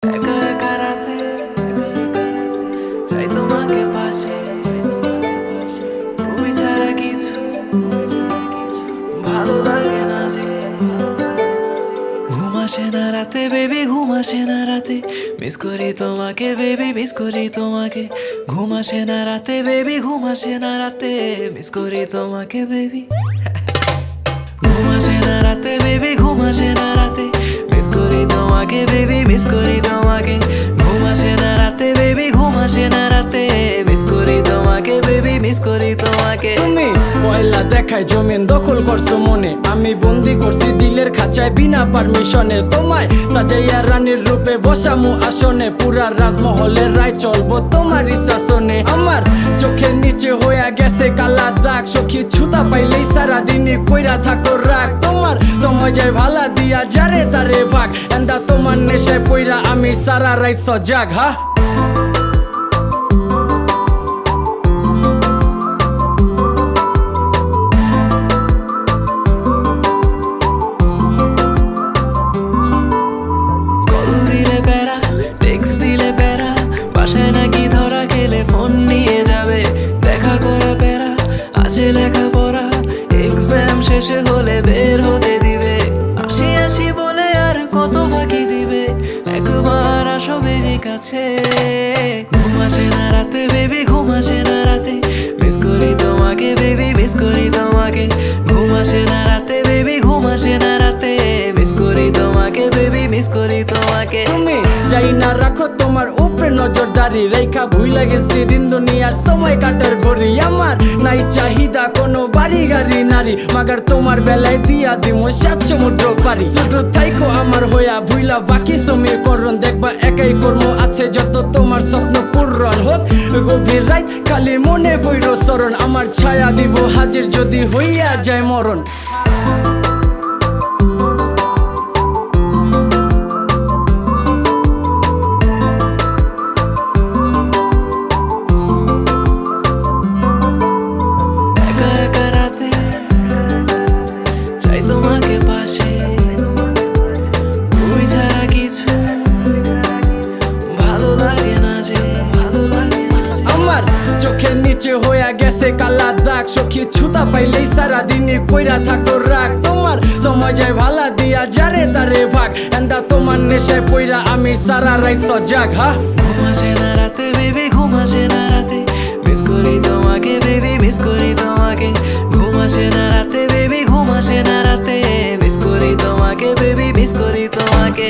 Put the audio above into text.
একা একা রাতে চাই তোমাকে পাশে, তুমি ছাড়া কিছু ভালো লাগে না যে। ঘুম আসে না রাতে বেবি, ঘুম আসে না রাতে, মিস করি তোমাকে বেবি, মিস করি তোমাকে। ঘুম আসে না রাতে বেবি, ঘুম আসে না রাতে, মিস করি তোমাকে বেবি। ঘুম আসে না রাতে বেবি, ঘুম আসে না রাতে, মিস করি তোমাকে বেবি, মিস করি তোমাকে। ঘুম আসে না রাতে বেবি, ঘুম আসে না রাতে, মিস করি তোমাকে বেবি, মিস করি তোমাকে। তুমি পয়লা দেখায় জমিন দখল করছো মনে, আমি বন্দি করছি দিলের খাঁচায় বিনা পারমিশনে। তোমায় সাজাইয়া রানীর রূপে বসামু আসনে, পুরা রাজমহলের রায় চলবো তোমারই শাসনে। আমার চোখের নিচে হইয়া গেছে কালা দাগ, সখী ছুতা পাইলেই সারাদিনই কইরা থাকো রাগ। তোমার সময় যায় ভালা দিয়া যারে তারে ভাগ, এন্দা তোমার নেশায় পইরা আমি সারা রাইত সজাগ। হা বাসায় নাকি ধরা খেলে ফোন নিয়ে যাবে, দেখা করা প্যারা আছে লেখাপড়া, এক্সাম শেষে হলে বের হতে দিবে। আসি আসি বলে আর কত ফাঁকি দিবে, একবার আসো বেবি কাছে। ঘুম আসে না রাতে বেবি, ঘুম আসে না রাতে, মিস করি তোমাকে বেবি, মিস করি তোমাকে। ঘুম আসে না রাতে বেবি, ঘুম আসে না রাতে, মিস করি তোমাকে বেবি, মিস করি তোমাকে। তুমি যাই না রাখো তোমার উপরে নজরদারি, রেখা ভুইলা গেছি দিন দুনিয়ার সময় কাটার ঘড়ি। আমার নাই চাহিদা কোনো বাড়ি গাড়ি নারী, মাগার তোমার বেলায় দিয়া দিমো 7 সমুদ্র পারি। শুধু থাইকো আমার হইয়া ভুইলা বাকি সমীকরণ, দেখবা একাই কর্ম আছে যত তোমার স্বপ্ন পূরণ হোক। গভীর রাত খালি মনে বইর শরণ, আমার ছায়া দিব হাজির যদি হইয়া যায় মরণ। তোমাকে পাশে, তুমি ছাড়া কিছু ভালো লাগে না যে, ভালো লাগে না যে। আমার চোখের নিচে হইয়া গেছে কালা দাগ, সখী ছুতা পাইলেই সারাদিনই কইরা থাকো রাগ। তোমার সময় যায় ভালা দিয়া যারে তারে ভাগ, এন্দা তোমার নেশায় পইরা আমি সারা রাইত সজাগ। হা ঘুম আসে না রাতে বেবি, ঘুম আসে না রাতে, মিস করি তোমাকে বেবি, মিস করি তোমাকে। ঘুম আসে না রাতে বেবি, ঘুম আসে না রাতে, মিস করি তোমাকে বেবি, মিস করি তোমাকে।